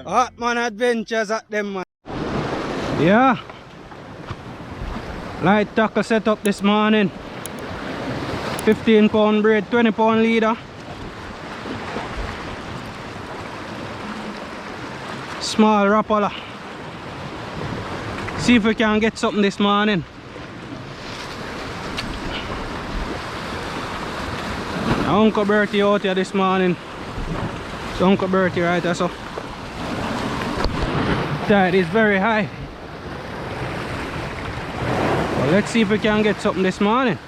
Hartman Adventures at them, man. Yeah. Light tackle set up this morning. 15-pound braid, 20-pound leader. Small rapala. See if we can get something this morning. Uncle Bertie out here this morning. It's Uncle Bertie right there, so tide is very high. Well, let's see if we can get something this morning.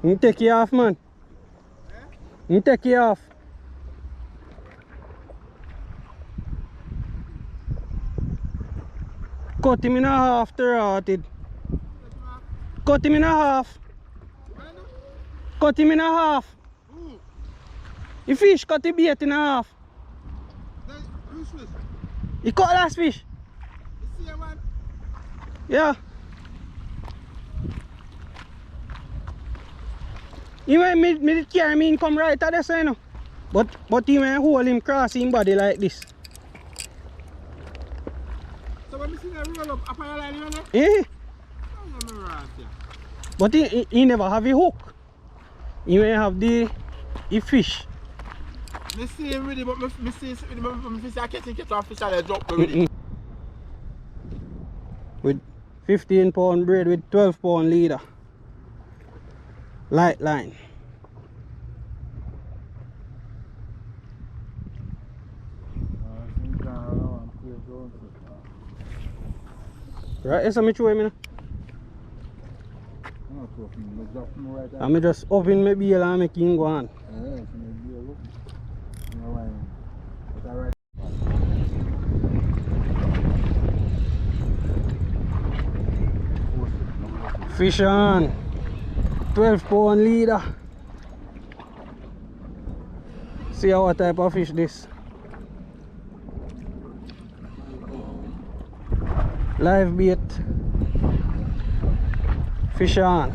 You take you off, man. You take you off. Cut him in a half, the rotted. Cut him in a half. Cut him in a half. The fish cut the bait in a half. You caught last fish? Yeah. You may me carry me come right at the side, but you may hold him cross him body like this. So when you see the roll up your line, you know? Eh? But he never have a hook. He may have the fish. I see him really, but I see I can't get one fish and I drop already. With 15-pound braid with 12-pound leader. Light line. Right, yes, I'm showing me. I'm just open my beer and make him go on. Fish on. 12-pound leader. See what type of fish this. Live bait. Fish on.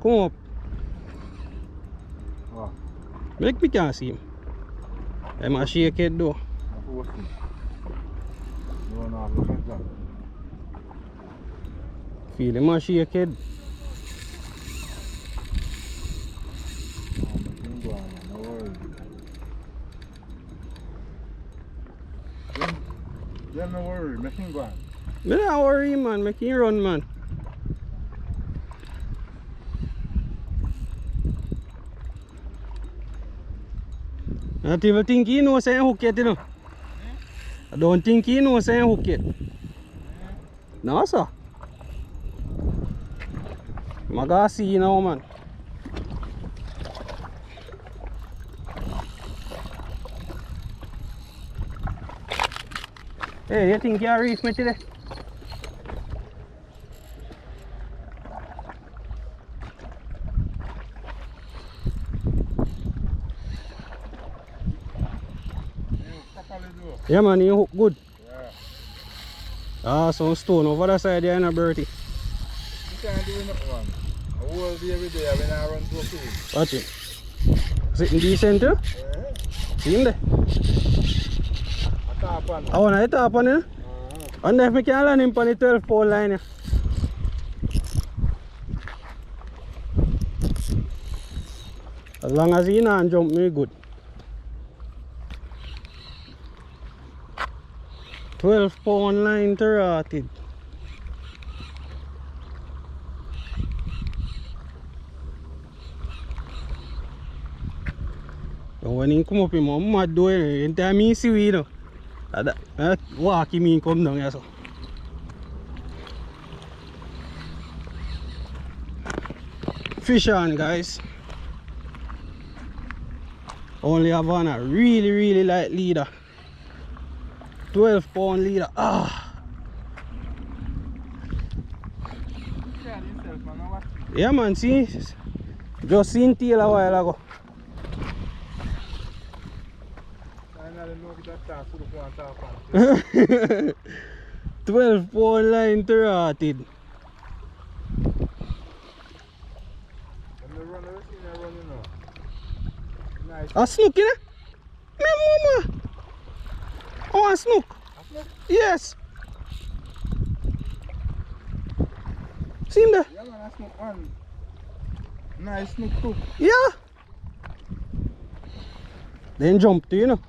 Come up. Make me can see him. I'm a shake it though. Feel him a shake it. Don't worry, make him go on. Don't worry, man, make him run, man. I don't even think he knows I hook it, you know. I don't think he knows I hook it. No, sir. I'm gonna see you now, man. Hey, you think you reef me today? Yeah man, you hook good. Yeah. Ah, some stone over the side there, Bertie. You can't do nothing, man. I will be every day when I run to a field. Watch it. Sitting decent too? Yeah. See him there? I tap on. I want to top on him. And if I can land him on the 12-pole line. Yeah. As long as he not jump me good. 12-pound line to rotted. When he come up in my mad door, anytime he see we, you know, that walk him come down here. So. Fish on, guys. Only have on a really light leader. 12-pound leader. Ah. Yeah man, see, just seen tail a while ago. 12-pound line to rotted. A snook, you know? Me mama. I want snook. Yes. See him there? Yeah man, that's snook one. Nice snook too. Yeah. Then jump to, you know.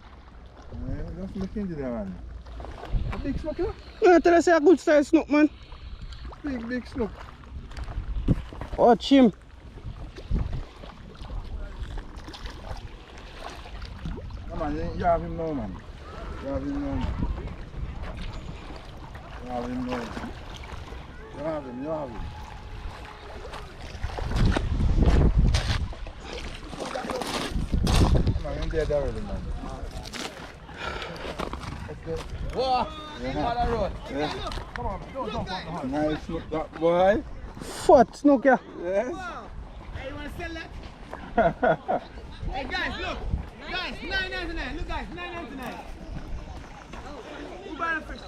Yeah, just look into there, man. A big snook, you I tell you, say a good style snook, man. Big snook. Watch him. Come on, you have him now, man. You have him now, man. You have him now. You have him, you have him. Come on, you're dead already, man. Okay. Whoa! Yeah. Road. Yeah. Come on, don't jump on the horn. Nice snook, that boy. Fat snook, yeah. Yes. Hey, you wanna sell that? Hey guys, look! Guys, $9.99. Look guys, $9.99. Who buy the fish?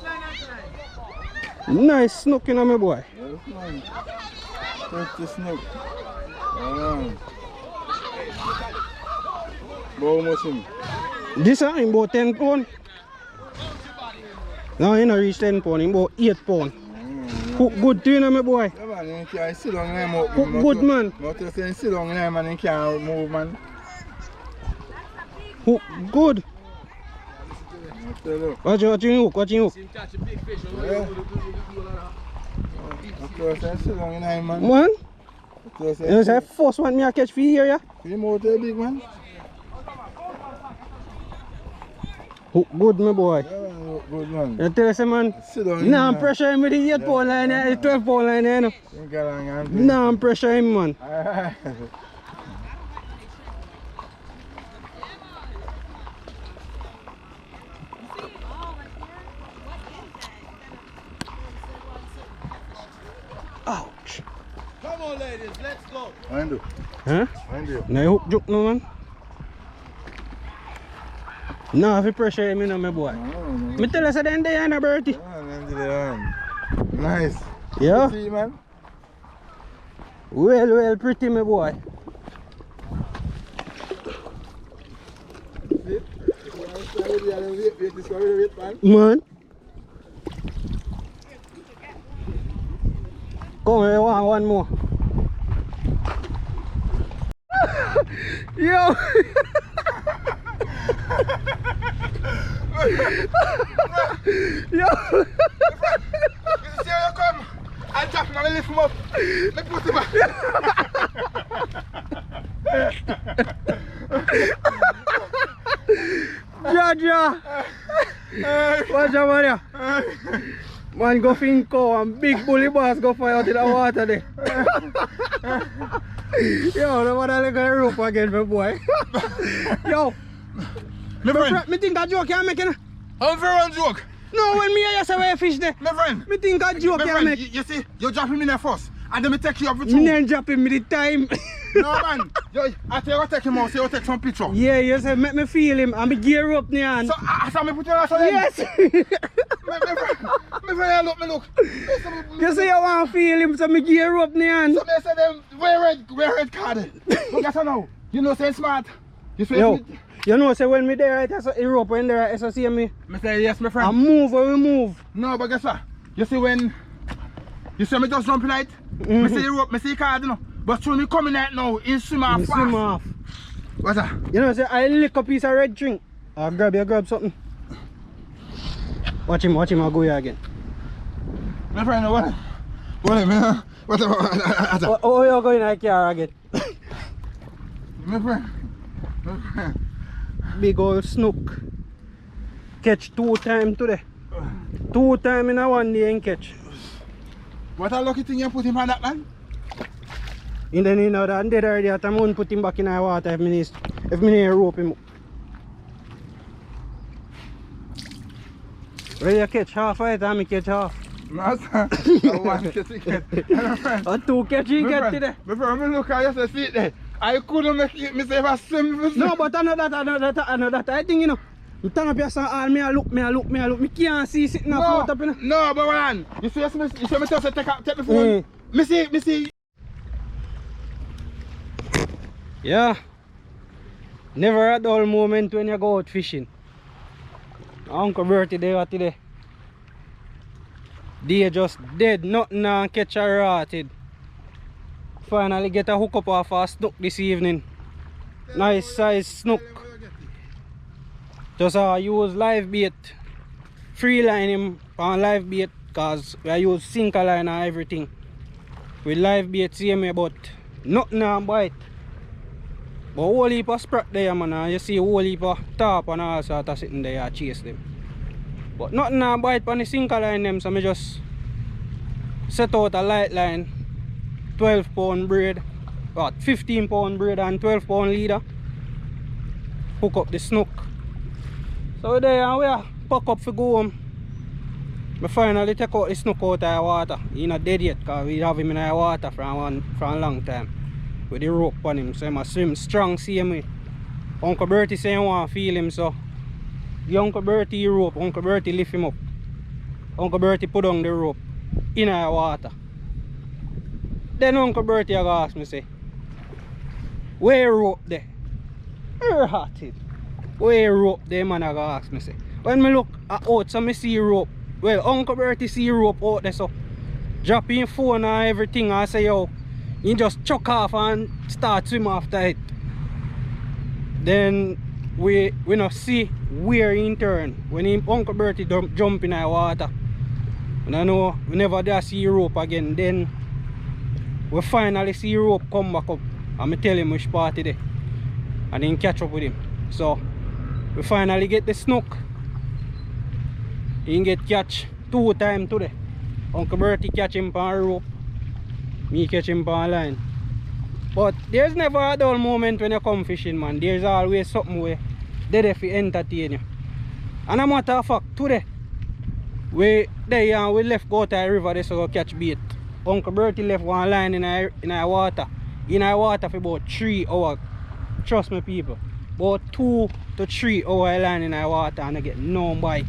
$9.99. Nice snook, you know, my boy. Yes, man. Pretty snook. How much him? This is about 10 pound. No, he not reach 10 pound, he about 8 pound. Cook good to you, know, my boy. Yeah, man, you can't sit down there, man. Cook good, man. Not to say sit down there, man, you can't move, man. Cook good. Watch Watch him hook, watch him hook. Catch a big fish. Yeah. Not to say sit down there, man. Man, Not to say you say first one me I catch for here, yeah? him out there, big man. Hook good, my boy. Yeah, man, look good, man. You tell us, man. Sit down Nah, I'm there. pressure him with the 8 pound line, the 12 pound line, you know. You get on and do. Nah, I'm pressure him, man. Alright. Ouch. Come on, ladies, let's go. Mind you. Huh? Mind you. Now you hook joke, no, man. Nah, if you pressure him, you know, my boy. Me tell us at the end of the year, Bertie. Nice. Yeah? See, man. Well, pretty, my boy. See? Wait, man. Man. Come here, one more. Yo! Yo! See how you come? I'll drop him and I'll lift him up. Let's put him back. Jaja! Watch out, man. Man, go finko and big bully boss go fly out in the water there. Yo, the one I look at the rope again, my boy. Yo! My friend, Me think that joke can't make it. I'm very one joke. No, when me I say where fish there. My friend. Me think a joke My here, friend, make. you see, you drop him in there first. And then me take you up with Me you. then drop him the time. No man, I tell you what take him out, so you take some picture. Yeah, you say make me feel him and me gear up now. So I saw me put you on so then. Yes. Me friend, look. You say you want to feel him, so me gear up now. So me say them, where red card? Look at her now. You know say smart. You say Yo, you know say when me there right, that's a rope when there, so see me. Me say yes, my friend. I move or we move. No, but guess what? You see when you see me just jumping right? Me see the rope, me see the card, you know. But when me coming out now, in swim off fast. Swim off. What's that? You know say I lick a piece of red drink. I'll grab something. Watch him, I'll go here again. My friend, what? What? Oh, you're going like car again. My friend. Big old snook. Catch 2 times today. 2 times in a 1 day and catch. What a lucky thing you put him on that, man? And then you know that I'm dead already at the moon put him back in the water if me need rope him up. Ready to catch half of it and me catch half. No, sir. I want to get it. A 2 catch he get today. Before I look at you, see it there. I couldn't make it myself a swim. No, but I know that. I think you know. I turn up here so all me a look. Me can't see sitting up float up, you know. No, but man, you see me just take the phone. Me see. Yeah. Never a dull moment when you go out fishing. Uncle Bertie there today. They just dead, nothing and catch a rotted. Finally get a hook up off a snook this evening. Nice size snook. Just use live bait. Free line him on live bait cause we use sinker line and everything. With live bait same way but nothing and bite. But whole heap of sprat there man, and you see whole heap of top and all sort of sitting there chase them. But nothing and bite on the sinker line them, so I just set out a light line, 12 pound braid, 15 pound braid and 12 pound leader. Hook up the snook. So there and we are pack up for go home. I finally take out the snook out of the water. He's not dead yet because we have him in the water for a long time. With the rope on him, so he must swim strong same way. Uncle Bertie say he want to feel him, so the Uncle Bertie rope, Uncle Bertie lift him up. Uncle Bertie put on the rope in the water. Then Uncle Bertie ask me say, where rope there? Where hearted? Where rope there man ask me say. When me look out so me see rope. Well Uncle Bertie see rope out there so drop in phone and everything and say yo, he just chuck off and start swim after it. Then we not see where he turn when Uncle Bertie jump in the water. And I know we never dare see rope again. Then we finally see rope come back up and I tell him which party there and then catch up with him. So we finally get the snook. He get catch 2 times today. Uncle Bertie catch him on rope. Me catch him on line. But there's never a dull moment when you come fishing, man. There's always something where they there for entertain you. And a matter of fact, today we left go to the river there so go catch bait. Uncle Bertie left one line in the water. In the water for about 3 hours. Trust me people. About 2 to 3 hours line in the water and I get no bite.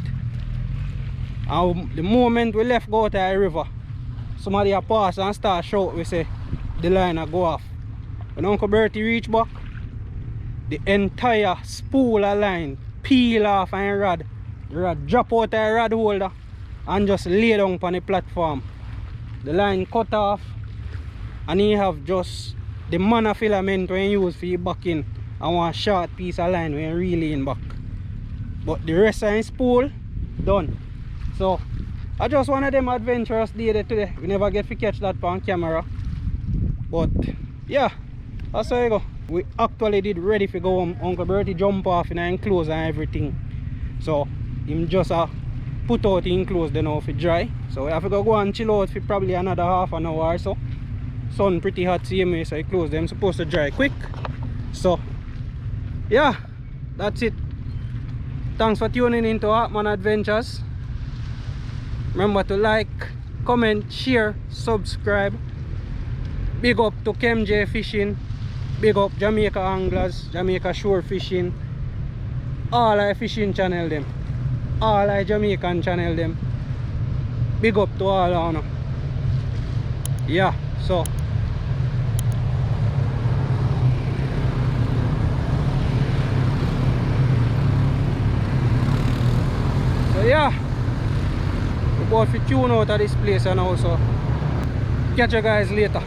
And the moment we left go to the river, somebody a pass and start shout, we say the line a go off. When Uncle Bertie reach back, the entire spool of line peel off and rod. The rod drop out of the rod holder and just lay down on the platform. The line cut off and he have just the monofilament when you use for your back in and one short piece of line when you reel in back. But the rest of the spool done. So I just one of them adventurous day today. We never get to catch that on camera. But yeah, that's how you go. We actually did ready to go home. Uncle Bertie jump off in the enclosure and everything. So him just put out the enclosure now for dry. So we have to go and chill out for probably another half an hour or so. Sun pretty hot same way, so he close them supposed to dry quick. So yeah, that's it. Thanks for tuning into Hartman Adventures. Remember to like, comment, share, subscribe. Big up to KMJ Fishing. Big up Jamaica Anglers, Jamaica Shore Fishing. All our fishing channel them. All our Jamaican channel them. Big up to all of them. Yeah, so yeah, we're about to tune out of this place and also catch you guys later.